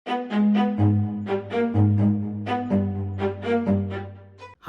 हाय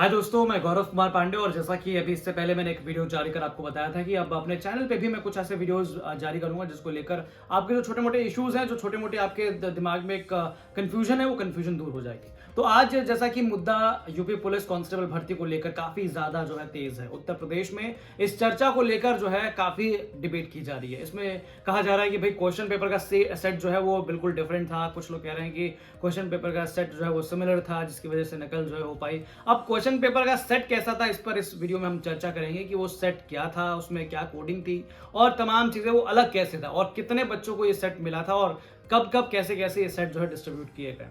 दोस्तों, मैं गौरव कुमार पांडे। और जैसा कि अभी इससे पहले मैंने एक वीडियो जारी कर आपको बताया था कि अब अपने चैनल पे भी मैं कुछ ऐसे वीडियोस जारी करूंगा जिसको लेकर आपके जो छोटे मोटे इश्यूज हैं, जो छोटे मोटे आपके दिमाग में एक कंफ्यूजन है, वो कंफ्यूजन दूर हो जाएगी। तो आज जैसा कि मुद्दा यूपी पुलिस कांस्टेबल भर्ती को लेकर काफी ज्यादा जो है तेज है उत्तर प्रदेश में। इस चर्चा को लेकर जो है काफी डिबेट की जा रही है। इसमें कहा जा रहा है कि भाई क्वेश्चन पेपर का सेट जो है वो बिल्कुल डिफरेंट था। कुछ लोग कह रहे हैं कि क्वेश्चन पेपर का सेट जो है वो सिमिलर था, जिसकी वजह से नकल जो है हो पाई। अब क्वेश्चन पेपर का सेट कैसा था, इस पर इस वीडियो में हम चर्चा करेंगे कि वो सेट क्या था, उसमें क्या कोडिंग थी और तमाम चीजें, वो अलग कैसे था और कितने बच्चों को ये सेट मिला था और कब कब कैसे कैसे ये सेट जो है डिस्ट्रीब्यूट किए गए।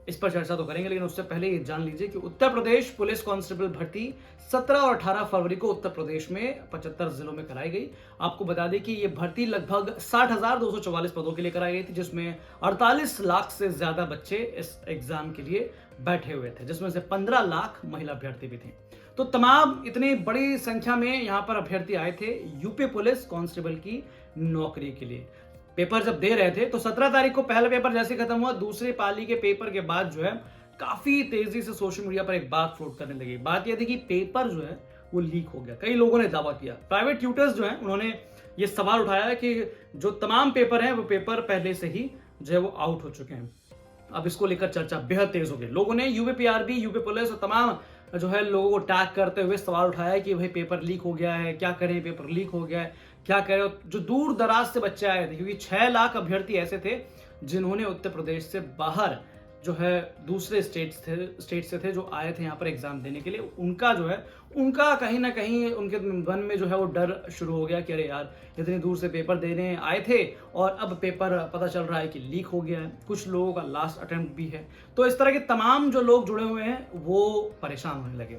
इस पर चर्चा तो करेंगे, लेकिन उससे पहले ये जान लीजिए कि उत्तर प्रदेश पुलिस कांस्टेबल भर्ती 17 और 18 फरवरी को उत्तर प्रदेश में 75 जिलों में कराई गई। आपको बता दें कि ये भर्ती लगभग 60,244 पदों के लिए कराई गई थी, जिसमें 48 लाख से ज्यादा बच्चे इस एग्जाम के लिए बैठे हुए थे, जिसमें से 15 लाख महिला अभ्यर्थी भी थे। तो तमाम इतनी बड़ी संख्या में यहाँ पर अभ्यर्थी आए थे यूपी पुलिस कांस्टेबल की नौकरी के लिए। पेपर जब दे रहे थे तो 17 तारीख को पहला पेपर जैसे खत्म हुआ, दूसरी पाली के पेपर के बाद जो है काफी तेजी से सोशल मीडिया पर एक बात फ्लोट करने लगी। बात यह थी कि पेपर जो है वो लीक हो गया। कई लोगों ने दावा किया, प्राइवेट ट्यूटर्स जो हैं उन्होंने ये सवाल उठाया है कि जो तमाम पेपर हैं वो पेपर पहले से ही जो है वो आउट हो चुके हैं। अब इसको लेकर चर्चा बेहद तेज हो गई। लोगों ने यूपीपीआरबी, यूपी पुलिस और तमाम जो है लोगों को टैग करते हुए सवाल उठाया कि भाई पेपर लीक हो गया है, क्या करें, पेपर लीक हो गया है, क्या करें। जो दूर दराज से बच्चे आए थे, क्योंकि 6 लाख अभ्यर्थी ऐसे थे जिन्होंने उत्तर प्रदेश से बाहर जो है दूसरे स्टेट से थे, जो आए थे यहाँ पर एग्जाम देने के लिए। उनका जो है उनका कहीं ना कहीं उनके मन में जो है वो डर शुरू हो गया कि अरे यार, इतनी दूर से पेपर देने आए थे और अब पेपर पता चल रहा है कि लीक हो गया है। कुछ लोगों का लास्ट अटेम्प्ट भी है। तो इस तरह के तमाम जो लोग जुड़े हुए हैं वो परेशान होने लगे।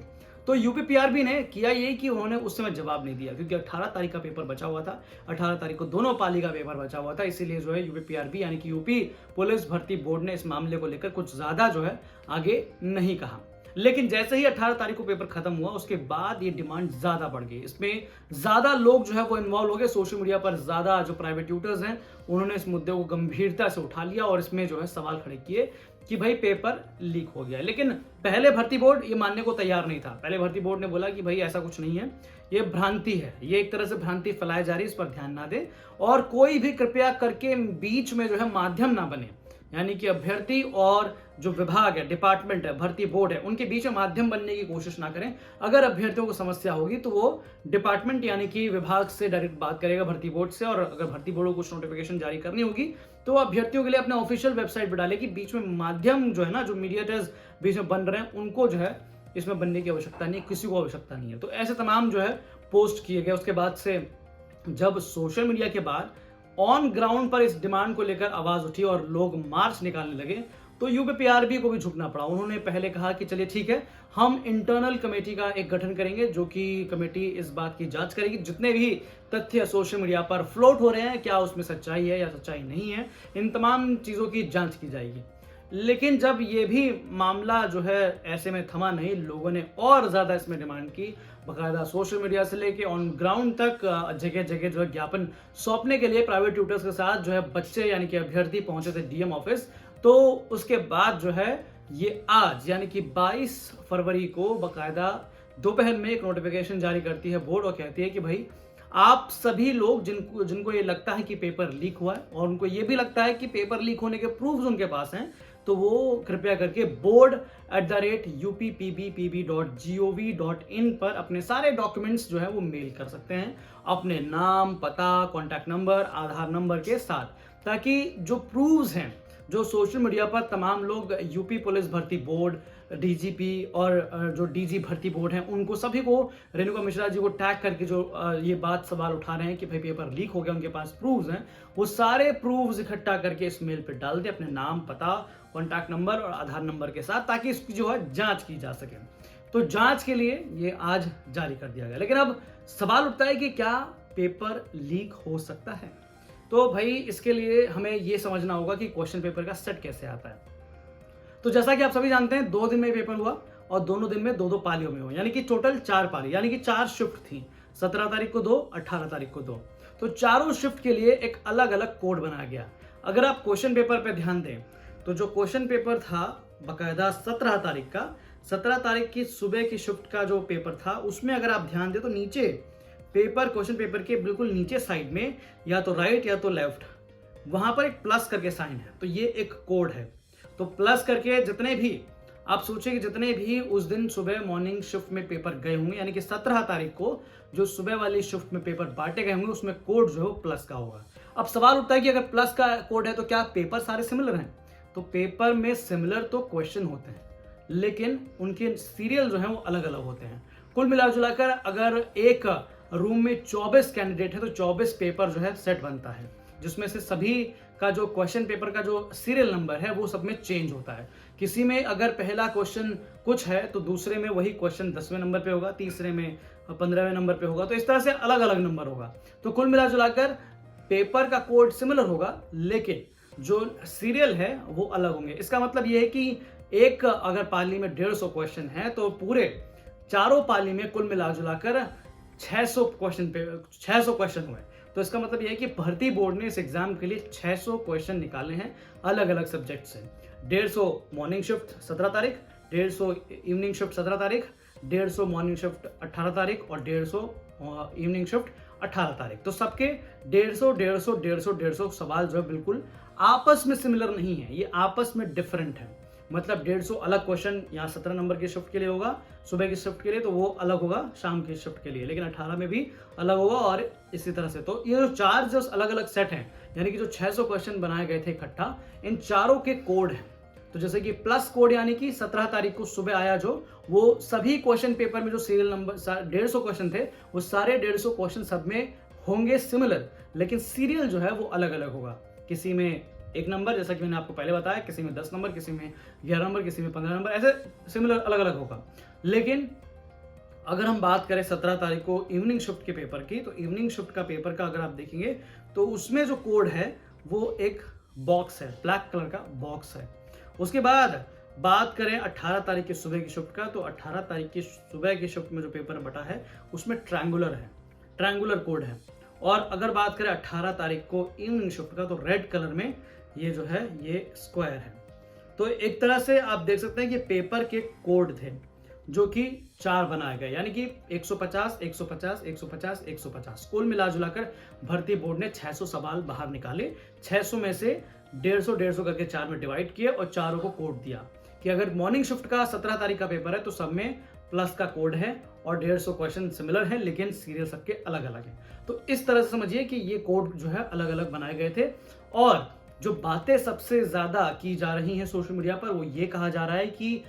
तो यूपीपीआरबी ने किया ये कि उन्होंने उस समय जवाब नहीं दिया, क्योंकि 18 तारीख का पेपर बचा हुआ था। 18 तारीख को दोनों पाली का पेपर बचा हुआ था, इसीलिए जो है यूपीपीआरबी यानी कि यूपी पुलिस भर्ती बोर्ड ने इस मामले को लेकर कुछ ज्यादा जो है आगे नहीं कहा। लेकिन जैसे ही 18 तारीख को पेपर खत्म हुआ, उसके बाद ये डिमांड ज्यादा बढ़ गई। इसमें ज्यादा लोग जो है वो इन्वॉल्व हो गए। सोशल मीडिया पर ज्यादा जो प्राइवेट ट्यूटर्स हैं उन्होंने इस मुद्दे को गंभीरता से उठा लिया और इसमें जो है सवाल खड़े किए कि भाई पेपर लीक हो गया। लेकिन पहले भर्ती बोर्ड ये मानने को तैयार नहीं था। पहले भर्ती बोर्ड ने बोला कि भाई ऐसा कुछ नहीं है, ये भ्रांति है, ये एक तरह से भ्रांति फैलाई जा रही है, इस पर ध्यान ना दे और कोई भी कृपया करके बीच में जो है माध्यम ना बने, यानी कि अभ्यर्थी और जो विभाग है, डिपार्टमेंट है, भर्ती बोर्ड है, उनके बीच में माध्यम बनने की कोशिश ना करें। अगर अभ्यर्थियों को समस्या होगी तो वो डिपार्टमेंट यानी कि विभाग से डायरेक्ट बात करेगा, भर्ती बोर्ड से। और अगर भर्ती बोर्ड को कुछ नोटिफिकेशन जारी करनी होगी तो अभ्यर्थियों के लिए अपने ऑफिशियल वेबसाइट पर डाले कि बीच में माध्यम जो है ना, जो मीडिएटर्स बीच में बन रहे हैं, उनको जो है इसमें बनने की आवश्यकता नहीं है, किसी को आवश्यकता नहीं है। तो ऐसे तमाम जो है पोस्ट किए गए। उसके बाद से जब सोशल मीडिया के बाद ऑन ग्राउंड पर इस डिमांड को लेकर आवाज उठी और लोग मार्च निकालने लगे, तो यूपीपीआरबी को भी झुकना पड़ा। उन्होंने पहले कहा कि चलिए ठीक है, हम इंटरनल कमेटी का एक गठन करेंगे, जो कि कमेटी इस बात की जांच करेगी जितने भी तथ्य सोशल मीडिया पर फ्लोट हो रहे हैं, क्या उसमें सच्चाई है या सच्चाई नहीं है, इन तमाम चीजों की जांच की जाएगी। लेकिन जब ये भी मामला जो है ऐसे में थमा नहीं, लोगों ने और ज्यादा इसमें डिमांड की। बकायदा सोशल मीडिया से लेके ऑन ग्राउंड तक जगह जगह जो है ज्ञापन सौंपने के लिए प्राइवेट ट्यूटर्स के साथ जो है बच्चे यानी कि अभ्यर्थी पहुंचे थे डीएम ऑफिस। तो उसके बाद जो है ये आज यानी कि 22 फरवरी को बकायदा दोपहर में एक नोटिफिकेशन जारी करती है बोर्ड और कहती है कि भाई आप सभी लोग जिनको ये लगता है कि पेपर लीक हुआ है और उनको ये भी लगता है कि पेपर लीक होने के प्रूफ्स उनके पास हैं, तो वो कृपया करके board@upppb.gov.in पर अपने सारे डॉक्यूमेंट्स जो है वो मेल कर सकते हैं, अपने नाम, पता, कॉन्टैक्ट नंबर, आधार नंबर के साथ, ताकि जो प्रूफ्स हैं, जो सोशल मीडिया पर तमाम लोग यूपी पुलिस भर्ती बोर्ड, डीजीपी और जो डीजी भर्ती बोर्ड हैं, उनको सभी को, रेणुका मिश्रा जी को टैग करके जो ये बात सवाल उठा रहे हैं कि भाई पेपर लीक हो गया, उनके पास प्रूफ्स हैं, वो सारे प्रूफ्स इकट्ठा करके इस मेल पे डाल दे अपने नाम, पता, कॉन्टैक्ट नंबर और आधार नंबर के साथ, ताकि इसकी जो है जांच की जा सके। तो जांच के लिए ये आज जारी कर दिया गया। लेकिन अब सवाल उठता है कि क्या पेपर लीक हो सकता है? तो भाई इसके लिए हमें यह समझना होगा कि क्वेश्चन पेपर का सेट कैसे आता है। तो जैसा कि आप सभी जानते हैं, 2 दिन में पेपर हुआ और दोनों दिन में 2-2 पालियों में हुआ, यानी कि टोटल 4 पाली, यानी कि 4 शिफ्ट थी। 17 तारीख को 2, 18 तारीख को 2। तो चारों शिफ्ट के लिए एक अलग अलग कोड बनाया गया। अगर आप क्वेश्चन पेपर पे ध्यान दें तो जो क्वेश्चन पेपर था बकायदा 17 तारीख का, 17 तारीख की सुबह की शिफ्ट का जो पेपर था, उसमें अगर आप ध्यान दें तो नीचे पेपर, क्वेश्चन पेपर के बिल्कुल नीचे साइड में या तो राइट या तो लेफ्ट, वहां पर एक प्लस करके साइन है। तो ये एक कोड है। तो प्लस करके जितने भी आप सोचिए कि जितने भी उस दिन सुबह मॉर्निंग शिफ्ट में पेपर गए होंगे, यानी कि 17 तारीख को जो सुबह वाली शिफ्ट में पेपर बांटे गए होंगे, उसमें कोड जो है प्लस का होगा। अब सवाल उठता है कि अगर प्लस का कोड है तो क्या पेपर सारे सिमिलर हैं? तो पेपर में सिमिलर तो क्वेश्चन होते हैं, लेकिन उनके सीरियल जो है वो अलग अलग होते हैं। कुल मिलाजुलाकर अगर एक रूम में 24 कैंडिडेट है तो 24 पेपर जो है सेट बनता है, जिसमें से सभी का जो क्वेश्चन पेपर का जो सीरियल नंबर है वो सब में चेंज होता है। किसी में अगर पहला क्वेश्चन कुछ है तो दूसरे में वही क्वेश्चन 10वें नंबर पे होगा, तीसरे में 15वें नंबर पे होगा। तो इस तरह से अलग अलग नंबर होगा। तो कुल मिलाजुलाकर पेपर का कोड सिमिलर होगा, लेकिन जो सीरियल है वो अलग होंगे। इसका मतलब ये है कि एक अगर पाली में 150 क्वेश्चन है तो पूरे चारों पाली में कुल मिलाजुलाकर 600 क्वेश्चन हुए। तो इसका मतलब यह है कि भर्ती बोर्ड ने इस एग्जाम के लिए 600 क्वेश्चन निकाले हैं अलग अलग सब्जेक्ट से। 150 मॉर्निंग शिफ्ट 17 तारीख, 150 इवनिंग शिफ्ट 17 तारीख, 150 मॉर्निंग शिफ्ट 18 तारीख और 150 इवनिंग शिफ्ट 18 तारीख। तो सबके 150 सवाल जो है बिल्कुल आपस में सिमिलर नहीं है, ये आपस में डिफरेंट है। मतलब 150 अलग क्वेश्चन यहाँ 17 नंबर की शिफ्ट के लिए होगा, सुबह की शिफ्ट के लिए, तो वो अलग होगा शाम की शिफ्ट के लिए, लेकिन 18 में भी अलग होगा और इसी तरह से। तो ये जो चार जो अलग अलग सेट हैं, यानी कि जो 600 क्वेश्चन बनाए गए थे इकट्ठा, इन चारों के कोड हैं। तो जैसे कि प्लस कोड यानी कि 17 तारीख को सुबह आया जो, वो सभी क्वेश्चन पेपर में जो सीरियल नंबर 150 क्वेश्चन थे, वो सारे 150 क्वेश्चन सब में होंगे सिमिलर, लेकिन सीरियल जो है वो अलग अलग होगा। किसी में 1 नंबर, जैसा कि मैंने आपको पहले बताया, किसी में 10 नंबर, किसी में 11 नंबर, किसी में 15 नंबर, ऐसे सिमिलर अलग अलग होगा। लेकिन अगर हम बात करें 17 तारीख को इवनिंग शिफ्ट के पेपर की, तो इवनिंग शिफ्ट का पेपर का अगर आप देखेंगे तो उसमें जो कोड है वो एक बॉक्स है, ब्लैक कलर का बॉक्स है। उसके बाद बात करें 18 तारीख की सुबह की शिफ्ट का, तो 18 तारीख की सुबह की शिफ्ट में जो पेपर बटा है उसमें ट्रायंगुलर है, ट्रायंगुलर कोड है। और अगर बात करें 18 तारीख को इवनिंग शिफ्ट का, तो रेड कलर में ये जो है ये स्क्वायर है। तो एक तरह से आप देख सकते हैं कि पेपर के कोड थे जो कि 4 बनाए गए, यानी कि 150, 150, 150, 150। कुल मिलाजुलाकर भर्ती बोर्ड ने 600 सवाल बाहर निकाले। 600 में से 150 करके 4 में डिवाइड किए और चारों को कोड दिया कि अगर मॉर्निंग शिफ्ट का 17 तारीख का पेपर है तो सब में प्लस का कोड है और 150 क्वेश्चन सिमिलर है, लेकिन सीरियल सबके अलग अलग है। तो इस तरह से समझिए कि ये कोड जो है अलग अलग बनाए गए थे। और जो बातें सबसे ज्यादा की जा रही हैं सोशल मीडिया पर, वो ये कहा जा रहा है कि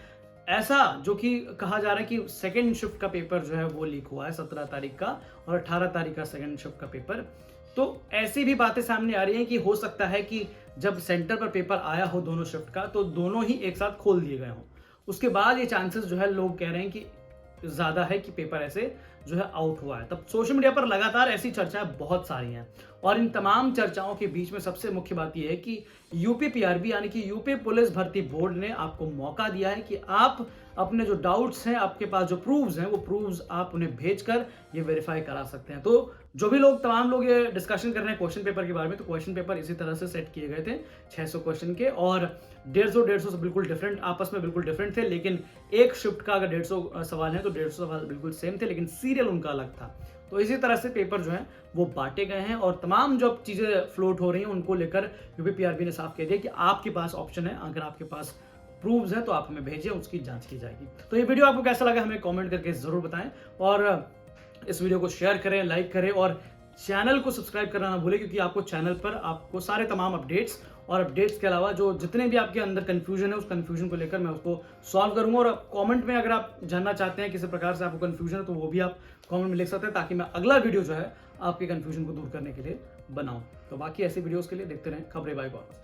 ऐसा जो कि कहा जा रहा है कि सेकेंड शिफ्ट का पेपर जो है वो लीक हुआ है 17 तारीख का और 18 तारीख का सेकेंड शिफ्ट का पेपर। तो ऐसी भी बातें सामने आ रही हैं कि हो सकता है कि जब सेंटर पर पेपर आया हो दोनों शिफ्ट का, तो दोनों ही एक साथ खोल दिए गए हों। उसके बाद ये चांसेस जो है लोग कह रहे हैं कि ज्यादा है कि पेपर ऐसे जो है आउट हुआ है। तब सोशल मीडिया पर लगातार ऐसी चर्चाएं बहुत सारी हैं और इन तमाम चर्चाओं के बीच में सबसे मुख्य बात यह है कि यूपी पीआरबी यानी कि यूपी पुलिस भर्ती बोर्ड ने आपको मौका दिया है कि आप अपने जो डाउट्स हैं, आपके पास जो प्रूफ्स हैं, वो प्रूफ्स आप उन्हें भेजकर ये वेरीफाई करा सकते हैं। तो जो भी लोग तमाम लोग ये डिस्कशन कर रहे हैं क्वेश्चन पेपर के बारे में, तो क्वेश्चन पेपर इसी तरह से सेट किए गए थे 600 क्वेश्चन के और 150 से बिल्कुल डिफरेंट, आपस में बिल्कुल डिफरेंट थे। लेकिन एक शिफ्ट का अगर 150 सवाल है तो 150 सवाल बिल्कुल सेम थे, लेकिन सीरियल उनका अलग था। तो इसी तरह से पेपर जो है वो बांटे गए हैं और तमाम जो चीजें फ्लोट हो रही हैं उनको लेकर यूपी पीआरबी ने साफ कह दिया कि आपके पास ऑप्शन है, अगर आपके पास प्रूफ्स हैं तो आप हमें भेजिए, उसकी जांच की जाएगी। तो ये वीडियो आपको कैसा लगा हमें कमेंट करके जरूर बताएं और इस वीडियो को शेयर करें, लाइक करें और चैनल को सब्सक्राइब करना ना भूलें, क्योंकि आपको चैनल पर आपको सारे तमाम अपडेट्स और अपडेट्स के अलावा जो जितने भी आपके अंदर कंफ्यूजन है, उस कंफ्यूजन को लेकर मैं उसको सॉल्व करूंगा। और कमेंट में अगर आप जानना चाहते हैं किसी प्रकार से आपको कंफ्यूजन है तो वो भी आप कमेंट में लिख सकते हैं, ताकि मैं अगला वीडियो जो है आपके कंफ्यूजन को दूर करने के लिए बनाऊं। तो बाकी ऐसी वीडियोस के लिए देखते रहें खबरें बाय गॉड।